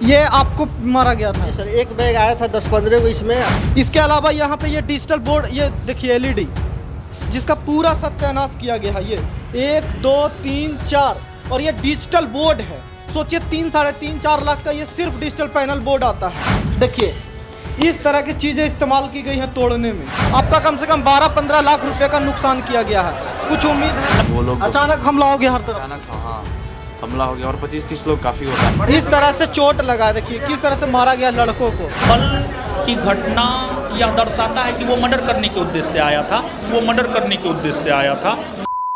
ये आपको मारा गया था? सर एक बैग आया था 10-15 को इसमें। इसके अलावा यहाँ पे ये डिजिटल बोर्ड, ये देखिए एलईडी, जिसका पूरा सत्यानाश किया गया है। ये 1 2 3 4 और ये डिजिटल बोर्ड है। सोचिए 3 साढ़े 3 4 लाख का ये सिर्फ डिजिटल पैनल बोर्ड आता है। देखिए इस तरह की चीज़ें इस्तेमाल की गई हैं तोड़ने में। आपका कम से कम 12-15 लाख रुपए का नुकसान किया गया है। कुछ उम्मीद है? वो लोग अचानक हमला हो गया हर तरफ। अचानक हाँ हमला हो गया और 25-30 लोग काफ़ी होता है। इस तरह से चोट लगा, देखिए किस तरह से मारा गया लड़कों को। कल की घटना यह दर्शाता है कि वो मर्डर करने के उद्देश्य से आया था, वो मर्डर करने के उद्देश्य से आया था।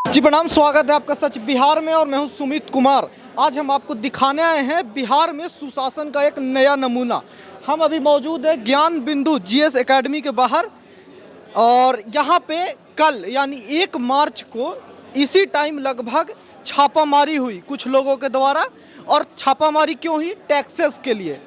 जी प्रणाम, स्वागत है आपका सच बिहार में और मैं हूं सुमित कुमार। आज हम आपको दिखाने आए हैं बिहार में सुशासन का एक नया नमूना। हम अभी मौजूद है ज्ञान बिंदु जीएस एकेडमी के बाहर और यहाँ पे कल यानी 1 मार्च को इसी टाइम लगभग छापामारी हुई कुछ लोगों के द्वारा। और छापामारी क्यों हुई? टैक्सेस के लिए।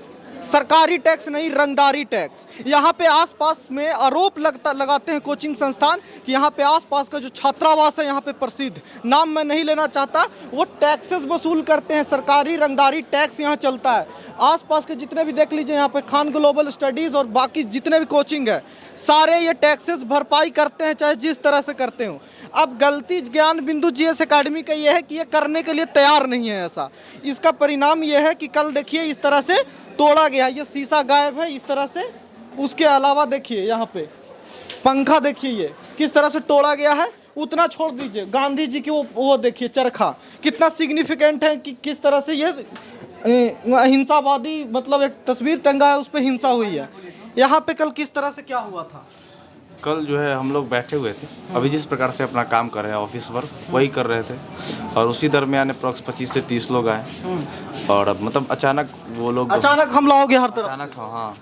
सरकारी टैक्स नहीं, रंगदारी टैक्स। यहाँ पे आसपास में आरोप लगाते हैं कोचिंग संस्थान कि यहाँ पे आसपास का जो छात्रावास है यहाँ पे प्रसिद्ध, नाम मैं नहीं लेना चाहता, वो टैक्सेस वसूल करते हैं। सरकारी रंगदारी टैक्स यहाँ चलता है। आसपास के जितने भी देख लीजिए, यहाँ पे खान ग्लोबल स्टडीज़ और बाकी जितने भी कोचिंग है सारे ये टैक्सेस भरपाई करते हैं, चाहे जिस तरह से करते हो। अब गलती ज्ञान बिंदु जीएस एकेडमी का ये है कि ये करने के लिए तैयार नहीं है। ऐसा इसका परिणाम ये है कि कल देखिए इस तरह से तोड़ा गया, ये शीशा गायब है इस तरह से। उसके अलावा देखिए यहाँ पे पंखा, देखिए ये किस तरह से तोड़ा गया है। उतना छोड़ दीजिए, गांधी जी की वो देखिए चरखा कितना सिग्निफिकेंट है कि किस तरह से ये अहिंसावादी, मतलब एक तस्वीर टंगा है उस पर हिंसा हुई है। यहाँ पे कल किस तरह से क्या हुआ था? कल जो है हम लोग बैठे हुए थे, अभी जिस प्रकार से अपना काम कर रहे हैं ऑफिस वर्क वही कर रहे थे और उसी दरमियान अप्रॉक्स 25 से 30 लोग आए और अब मतलब अचानक वो लोग अचानक हमला हो गया हर तरफ। अचानक हाँ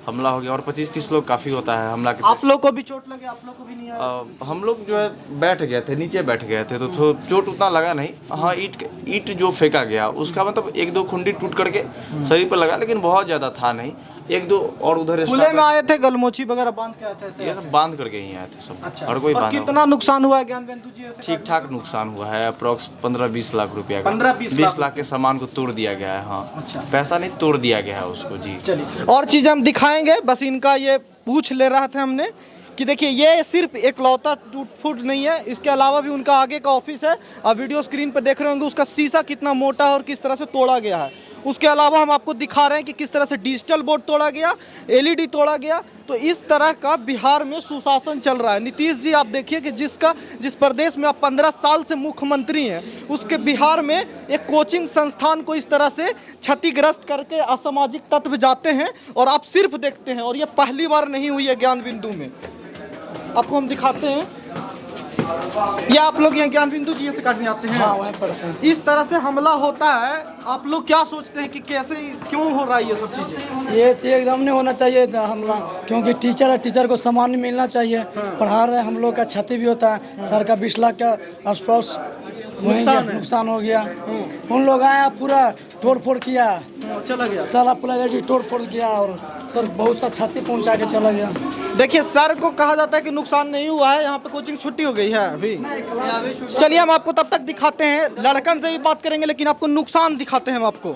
हमला हो गया और 25-30 लोग काफ़ी होता है हमला के। आप लोग को भी चोट लगे? आप लोग को भी नहीं आया? हम लोग जो है बैठ गए थे, नीचे बैठ गए थे तो चोट उतना लगा नहीं। हाँ ईंट जो फेंका गया उसका मतलब 1-2 खुंडी टूट करके शरीर पर लगा, लेकिन बहुत ज़्यादा था नहीं। 1-2 और उधर खुले में आए थे, गलमोची वगैरह बांध के आए थे ऐसे? ये सब बांध करके ही आए थे सब। अच्छा, और कोई बांधा कितना नुकसान हुआ है ज्ञान बिंदु जी? ठीक ठाक नुकसान हुआ है, अप्रॉक्स 15-20 लाख रुपया का। 15-20 लाख के सामान को तोड़ दिया गया है। हाँ अच्छा, पैसा नहीं तोड़ दिया गया है उसको जी। चलिए और चीज़ हम दिखाएंगे, बस इनका ये पूछ ले रहा था हमने कि देखिए ये सिर्फ एकलौता टूट फूट नहीं है, इसके अलावा भी उनका आगे का ऑफिस है। आप वीडियो स्क्रीन पर देख रहे होंगे उसका शीशा कितना मोटा है और किस तरह से तोड़ा गया है। उसके अलावा हम आपको दिखा रहे हैं कि किस तरह से डिजिटल बोर्ड तोड़ा गया, एलईडी तोड़ा गया। तो इस तरह का बिहार में सुशासन चल रहा है। नीतीश जी आप देखिए कि जिस प्रदेश में आप 15 साल से मुख्यमंत्री हैं, उसके बिहार में एक कोचिंग संस्थान को इस तरह से क्षतिग्रस्त करके असामाजिक तत्व जाते हैं और आप सिर्फ देखते हैं। और ये पहली बार नहीं हुई है ज्ञान बिंदु में। आपको हम दिखाते हैं, ये आप लोग यहाँ ज्ञान बिंदु जीएस एकेडमी आते हैं? हाँ, वहीं पढ़ते हैं। इस तरह से हमला होता है, आप लोग क्या सोचते हैं कि कैसे क्यों हो रहा है ये सब चीजें? ये एकदम नहीं होना चाहिए था हमला, क्योंकि टीचर है, टीचर को सम्मान मिलना चाहिए। पढ़ा रहे हम लोग का क्षति भी होता है। सर का 20 लाख का आसपास नुकसान हो गया। उन लोग आया पूरा तोड़ फोड़ किया, चला गया सारा पूरा तोड़ फोड़ किया और सर बहुत सा क्षति पहुंचा के चला गया। देखिए सर को कहा जाता है कि नुकसान नहीं हुआ है, यहाँ पे कोचिंग छुट्टी हो गई है अभी। चलिए हम आपको तब तक दिखाते हैं, लड़कन से भी बात करेंगे लेकिन आपको नुकसान दिखाते हैं हम आपको।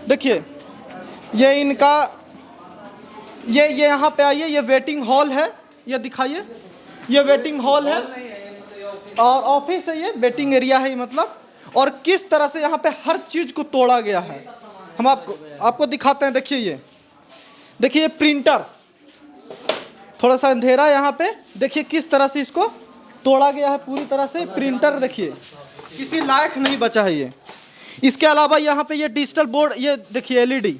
देखिए ये इनका ये यहाँ पे आइए, ये वेटिंग हॉल है, ये दिखाइए, ये वेटिंग हॉल है और ऑफिस है, ये वेटिंग एरिया है मतलब। और किस तरह से यहाँ पे हर चीज को तोड़ा गया है हम आपको दिखाते हैं। देखिए ये प्रिंटर, थोड़ा सा अंधेरा यहाँ पे, देखिए किस तरह से इसको तोड़ा गया है पूरी तरह से। प्रिंटर देखिए किसी लायक नहीं बचा है ये। इसके अलावा यहाँ पे ये डिजिटल बोर्ड, ये देखिए एलईडी,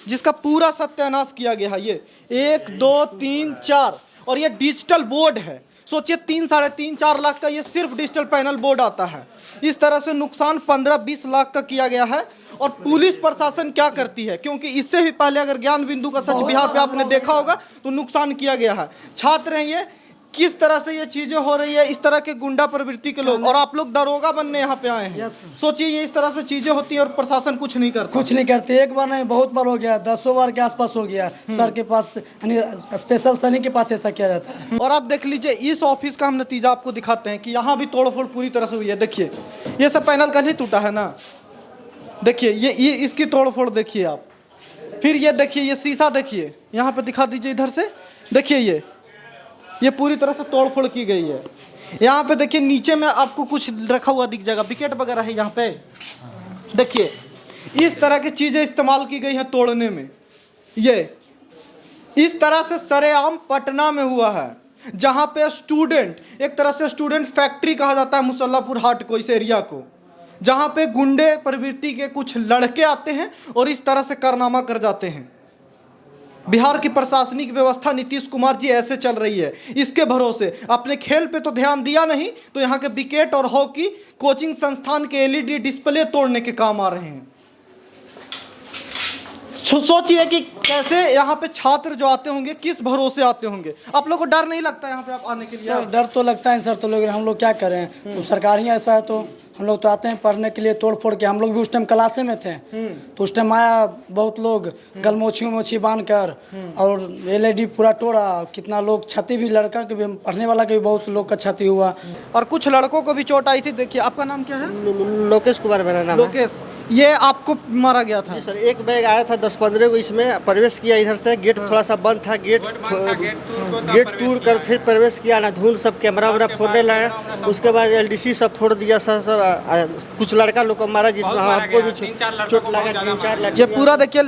जिसका पूरा सत्यानाश किया गया है। ये 1 2 3 4 और ये डिजिटल बोर्ड है। सोचिए 3 साढ़े 3 4 लाख का ये सिर्फ डिजिटल पैनल बोर्ड आता है। इस तरह से नुकसान 15-20 लाख का किया गया है। और पुलिस प्रशासन क्या करती है, क्योंकि इससे भी पहले अगर ज्ञान बिंदु का सच बिहार पे आपने देखा होगा तो नुकसान किया गया है। छात्र हैं ये, किस तरह से ये चीजें हो रही है, इस तरह के गुंडा प्रवृत्ति के लोग, और आप लोग दरोगा बनने यहाँ पे आए हैं। सोचिए ये इस तरह से चीजें होती है और प्रशासन कुछ नहीं करते। एक बार नहीं, बहुत बार हो गया, 10 बार के आसपास हो गया। सर के पास यानी स्पेशल सनी के पास ऐसा किया जाता है। और आप देख लीजिए इस ऑफिस का हम नतीजा आपको दिखाते हैं कि यहाँ भी तोड़फोड़ पूरी तरह से हुई है। देखिए ये सब पैनल कल ही टूटा है ना, देखिए ये इसकी तोड़ फोड़ देखिए आप। फिर ये देखिए, ये शीशा देखिए, यहाँ पे दिखा दीजिए इधर से। देखिए ये पूरी तरह से तोड़ फोड़ की गई है। यहाँ पे देखिए नीचे में आपको कुछ रखा हुआ दिख जाएगा, विकेट वगैरह है यहाँ पे। देखिए इस तरह की चीजें इस्तेमाल की गई हैं तोड़ने में। ये इस तरह से सरेआम पटना में हुआ है, जहाँ पे स्टूडेंट, एक तरह से स्टूडेंट फैक्ट्री कहा जाता है मुसल्लापुर हाट को, इस एरिया को, जहाँ पे गुंडे प्रवृत्ति के कुछ लड़के आते हैं और इस तरह से कारनामा कर जाते हैं। बिहार की प्रशासनिक व्यवस्था नीतीश कुमार जी ऐसे चल रही है, इसके भरोसे अपने खेल पे तो ध्यान दिया नहीं, तो यहाँ के विकेट और हॉकी कोचिंग संस्थान के एलईडी डिस्प्ले तोड़ने के काम आ रहे हैं। सोचिए कि कैसे यहाँ पे छात्र जो आते होंगे किस भरोसे आते होंगे। आप लोगों को डर नहीं लगता यहाँ पे आप आने के लिए? सर डर तो लगता है सर, तो लोग हम लोग क्या करें, तो सरकार ही ऐसा है, तो हम लोग तो आते हैं पढ़ने के लिए तोड़ फोड़ के। हम लोग भी उस टाइम क्लासे में थे, तो उस टाइम आया बहुत लोग गलमोछी बांध कर और एलईडी पूरा तोड़ा। कितना लोग क्षति भी, लड़का के भी, पढ़ने वाला के भी बहुत लोग का क्षति हुआ और कुछ लड़कों को भी चोट आई थी। देखिए आपका नाम क्या है? लोकेश कुमार मेरा नाम है। लोकेश, ये आपको मारा गया था? जी सर, एक बैग आया था 10-15 को, इसमें प्रवेश किया इधर से। गेट थोड़ा सा बंद था, गेट तोड़ कर फिर प्रवेश किया ना, धूल सब कैमरा वैमरा फोड़ने लगा। उसके बाद एलडीसी सब फोड़ दिया सर। सब कुछ लड़का लोग को मारा, जिसमें हमको भी चोट लगा, 3-4 लड़के। ये पूरा देखिए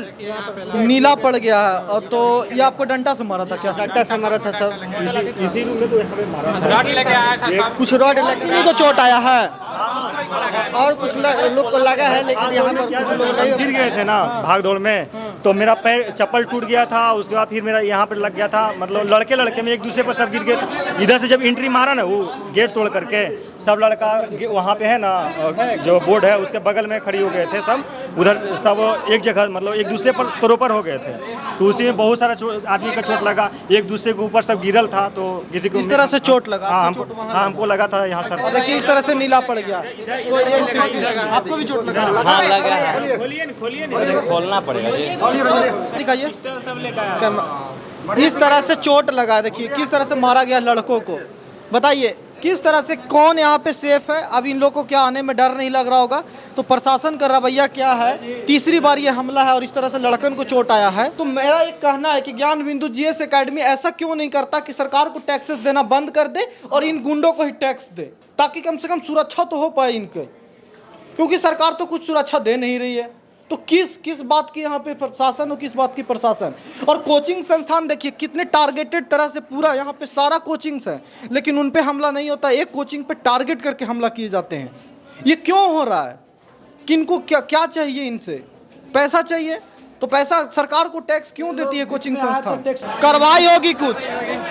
नीला पड़ गया है। और तो ये आपको डंडा से मारा था क्या? डंडा से मारा था सब। कुछ रॉड लेके को चोट आया है और कुछ लोग को लगा है, लेकिन यहाँ पर कुछ लोग नहीं। गिर गए थे ना भाग दौड़ में, तो मेरा पैर चप्पल टूट गया था। उसके बाद फिर मेरा यहाँ पर लग गया था, मतलब लड़के में एक दूसरे पर सब गिर गए थे। इधर से जब एंट्री मारा ना, वो गेट तोड़ करके सब लड़का वहाँ पे है ना, जो बोर्ड है उसके बगल में खड़ी हो गए थे सब। उधर सब एक जगह, मतलब एक दूसरे पर तरोपर हो गए थे, तो उसी में बहुत सारा आदमी का चोट लगा। एक दूसरे के ऊपर सब गिरल था, तो किसी को इस तरह से चोट लगा? हाँ हमको लगा था यहाँ सर। देखिए इस तरह से नीला पड़ गया। तो ये आपको भी चोट लगा? हाँ लगा है। खोलिए खोलना पड़ेगा जी। दिखाइए। इस तरह से चोट लगा, देखिए किस तरह से मारा गया लड़कों को। बताइए किस तरह से, कौन यहाँ पे सेफ है? अब इन लोगों को क्या आने में डर नहीं लग रहा होगा? तो प्रशासन का रवैया क्या है? तीसरी बार ये हमला है और इस तरह से लड़कन को चोट आया है। तो मेरा एक कहना है कि ज्ञान बिंदु जीएस एकेडमी ऐसा क्यों नहीं करता कि सरकार को टैक्सेस देना बंद कर दे और इन गुंडों को ही टैक्स दे, ताकि कम से कम सुरक्षा तो हो पाए इनके, क्योंकि सरकार तो कुछ सुरक्षा दे नहीं रही है। तो किस बात की यहाँ पे प्रशासन और किस बात की प्रशासन? और कोचिंग संस्थान देखिए कितने टारगेटेड तरह से, पूरा यहाँ पे सारा कोचिंग्स है, लेकिन उन पे हमला नहीं होता। एक कोचिंग पे टारगेट करके हमला किए जाते हैं। ये क्यों हो रहा है? किनको क्या चाहिए? इनसे पैसा चाहिए, तो पैसा सरकार को टैक्स क्यों देती है कोचिंग संस्थान? कार्रवाई होगी, कुछ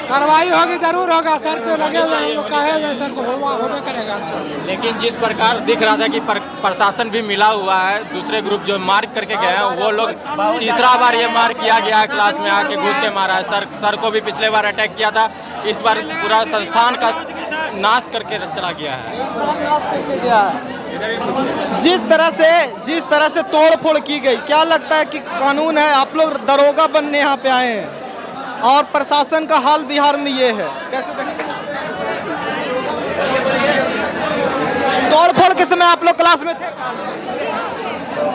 कार्रवाई होगी, जरूर होगा। सर पे लगे हुए हैं लोग, कहे हुए सर को होगा करेगा। लेकिन जिस प्रकार दिख रहा था कि प्रशासन भी मिला हुआ है, दूसरे ग्रुप जो मार करके गए हैं वो लोग, तीसरा बार ये मार किया गया है, क्लास में आके घुस के मारा है। सर को भी पिछले बार अटैक किया था, इस बार पूरा संस्थान का नाश करके चला गया है। जिस तरह से तोड़ फोड़ की गई, क्या लगता है कि कानून है? आप लोग दरोगा बनने यहाँ पे आए हैं और प्रशासन का हाल बिहार में ये है, कैसे देखते हैं? तोड़ फोड़ के समय आप लोग क्लास में थे?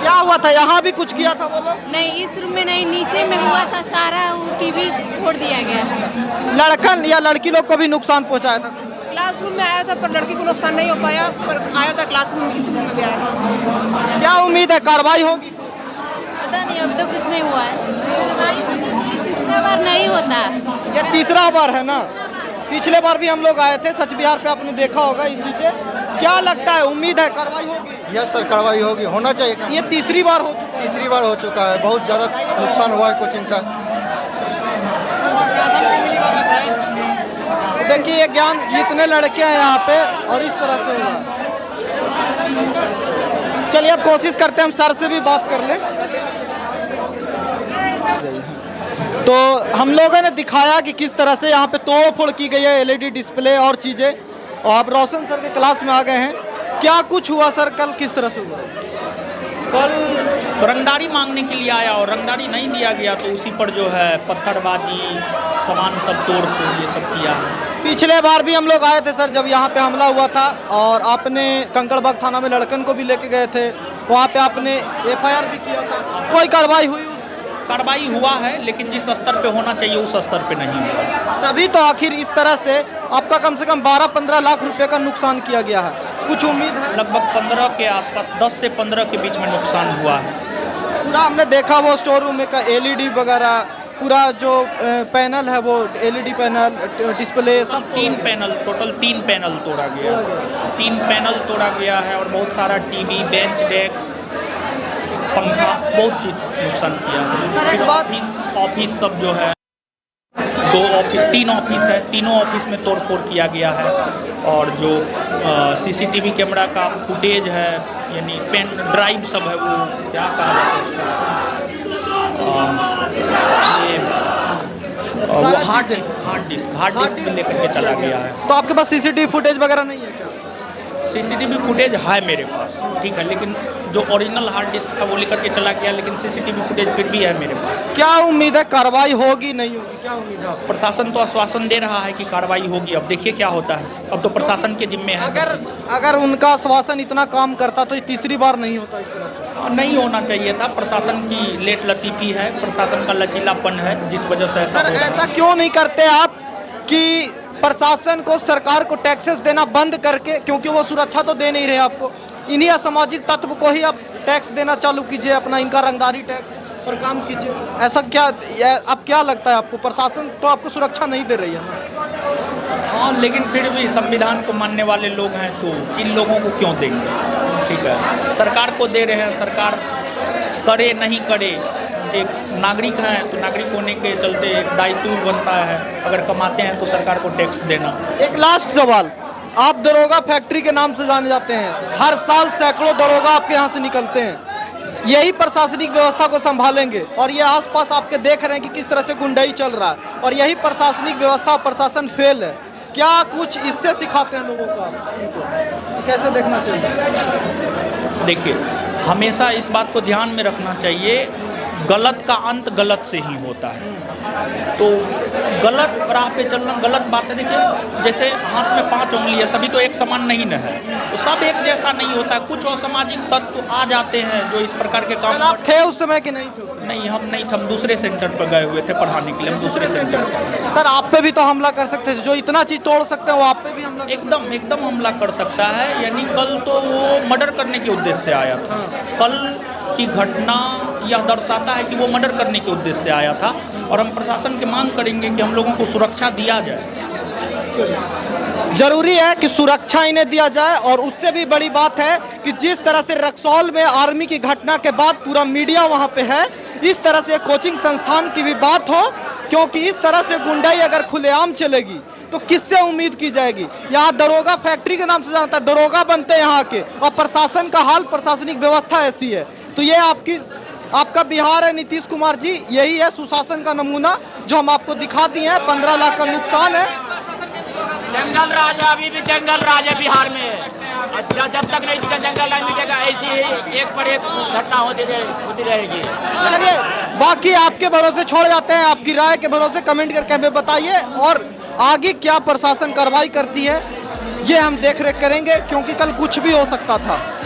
क्या हुआ था? यहाँ भी कुछ किया था वो लोग? नहीं, इस रूम में नहीं, नीचे में हुआ था सारा। वो टीवी फोड़ दिया गया। लड़कन या लड़की लोग को भी नुकसान पहुँचाया था? क्लासरूम में आया था पर लड़की को नुकसान नहीं हो पाया, पर आया था क्लासरूम, इस रूम में भी आया था। क्या उम्मीद है कार्रवाई होगी? पता नहीं, अभी तो कुछ नहीं हुआ है। तीसरा बार नहीं होता, ये तीसरा बार है ना? पिछले बार भी हम लोग आए थे सच बिहार पे, आपने देखा होगा ये चीजें। क्या लगता है, उम्मीद है कार्रवाई होगी? यस सर, कार्रवाई होगी, होना चाहिए। ये तीसरी बार हो चुका है? तीसरी बार हो चुका है, बहुत ज़्यादा नुकसान हुआ है कोचिंग का। देखिए ये ज्ञान, इतने लड़के हैं यहाँ पे और इस तरह से हुआ। चलिए अब कोशिश करते हैं हम सर से भी बात कर लें। तो हम लोगों ने दिखाया कि किस तरह से यहाँ पे तोड़ फोड़ की गई है, एलईडी डिस्प्ले और चीज़ें। और आप रोशन सर के क्लास में आ गए हैं, क्या कुछ हुआ सर? कल किस तरह से हुआ? कल रंगदारी मांगने के लिए आया और रंगदारी नहीं दिया गया, तो उसी पर जो है पत्थरबाजी, सामान सब तोड़ फोड़ ये सब किया है। पिछले बार भी हम लोग आए थे सर, जब यहाँ पे हमला हुआ था और आपने कंकड़बाग थाना में लड़कन को भी लेके गए थे वहाँ पे आपने FIR भी किया था, कोई कार्रवाई हुई? कार्रवाई हुआ है, लेकिन जिस स्तर पे होना चाहिए उस स्तर पे नहीं हुआ। तभी तो आखिर इस तरह से आपका कम से कम 12-15 लाख रुपए का नुकसान किया गया है। कुछ उम्मीद है? लगभग 15 के आसपास, 10 से 15 के बीच में नुकसान हुआ है। पूरा हमने देखा वो स्टोर रूम में का LED वगैरह, पूरा जो पैनल है वो LED पैनल, डिस्प्ले सब। 3 पैनल, टोटल 3 पैनल तोड़ा गया, 3 पैनल तोड़ा गया है और बहुत सारा टीवी, बेंच, डेस्क, पंखा, बहुत चीज नुकसान किया है। फिर ऑफिस सब जो है, 3 ऑफिस है, तीनों ऑफिस में तोड़फोड़ किया गया है। और जो CCTV कैमरा का फुटेज है, यानी पेन ड्राइव सब है, वो क्या कहा जाता है उसका, वो हार्ड डिस्क में लेकर के चला गया है। तो आपके पास CCTV फुटेज वगैरह नहीं है क्या? CCTV फुटेज है मेरे पास, ठीक है, लेकिन जो ओरिजिनल हार्ड डिस्क था वो लेकर के चला गया, लेकिन CCTV फुटेज फिर भी है मेरे पास। क्या उम्मीद है, कार्रवाई होगी नहीं होगी, क्या उम्मीद है? प्रशासन तो आश्वासन दे रहा है कि कार्रवाई होगी, अब देखिए क्या होता है। अब तो प्रशासन के जिम्मे है। अगर उनका आश्वासन इतना काम करता तो तीसरी बार नहीं होता इस तरह से? नहीं होना चाहिए था। प्रशासन की लेट लतीफ़ी है, प्रशासन का लचीलापन है, जिस वजह से ऐसा हो रहा है। ऐसा क्यों नहीं करते आप कि प्रशासन को, सरकार को टैक्सेस देना बंद करके, क्योंकि वो सुरक्षा तो दे नहीं रहे आपको, इन्हीं असामाजिक तत्व को ही आप टैक्स देना चालू कीजिए, अपना इनका रंगदारी टैक्स पर काम कीजिए। ऐसा क्या, अब क्या लगता है आपको, प्रशासन तो आपको सुरक्षा नहीं दे रही है? हाँ, लेकिन फिर भी संविधान को मानने वाले लोग हैं तो इन लोगों को क्यों देंगे? ठीक है, सरकार को दे रहे हैं, सरकार करे नहीं करे, एक नागरिक हैं तो नागरिक होने के चलते एक दायित्व बनता है, अगर कमाते हैं तो सरकार को टैक्स देना। एक लास्ट सवाल, आप दरोगा फैक्ट्री के नाम से जाने जाते हैं, हर साल सैकड़ों दरोगा आपके यहाँ से निकलते हैं, यही प्रशासनिक व्यवस्था को संभालेंगे और ये आसपास आपके देख रहे हैं कि किस तरह से गुंडाई चल रहा है और यही प्रशासनिक व्यवस्था, प्रशासन फेल है। क्या कुछ इससे सिखाते हैं लोगों को आप, कैसे देखना चाहिए? देखिए, हमेशा इस बात को ध्यान में रखना चाहिए, गलत का अंत गलत से ही होता है। तो गलत राह पे चलना गलत बात है। देखिए, जैसे हाथ में 5 उंगली है, सभी तो एक समान नहीं न है, तो सब एक जैसा नहीं होता। कुछ असामाजिक तत्व आ जाते हैं जो इस प्रकार के काम। आप थे उस समय कि नहीं थे? नहीं, हम नहीं थे, हम दूसरे सेंटर पर गए हुए थे पढ़ाने के लिए, हम दूसरे सेंटर पर। सर, आप पे भी तो हमला कर सकते थे, जो इतना चीज तोड़ सकते हैं वो आप पे भी हमला एकदम हमला कर सकता है। यानी कल तो वो मर्डर करने के उद्देश्य से आया था, कल की घटना यह दर्शाता है कि वो मर्डर करने के उद्देश्य से आया था और हम प्रशासन की मांग करेंगे कि हम लोगों को सुरक्षा दिया जाए। जरूरी है कि सुरक्षा इन्हें दिया जाए। और उससे भी बड़ी बात है कि जिस तरह से रक्सौल में आर्मी की घटना के बाद पूरा मीडिया वहां पे है, इस तरह से कोचिंग संस्थान की भी बात हो, क्योंकि इस तरह से गुंडाई अगर खुलेआम चलेगी तो किससे उम्मीद की जाएगी? यहाँ दरोगा फैक्ट्री के नाम से जानता है, दरोगा बनते हैं यहाँ के, और प्रशासन का हाल, प्रशासनिक व्यवस्था ऐसी है। तो ये आपका बिहार है नीतीश कुमार जी, यही है सुशासन का नमूना जो हम आपको दिखा दिए हैं। 15 लाख का नुकसान है। जंगल राज है, अभी भी जंगल राज है बिहार में। जब तक नहीं जंगल नहीं मिटेगा, ऐसी ही एक पर एक घटना होती रहेगी। चलिए, बाकी आपके भरोसे छोड़ जाते हैं, आपकी राय के भरोसे कमेंट करके हमें बताइए और आगे क्या प्रशासन कार्रवाई करती है ये हम देख रेख करेंगे, क्योंकि कल कुछ भी हो सकता था।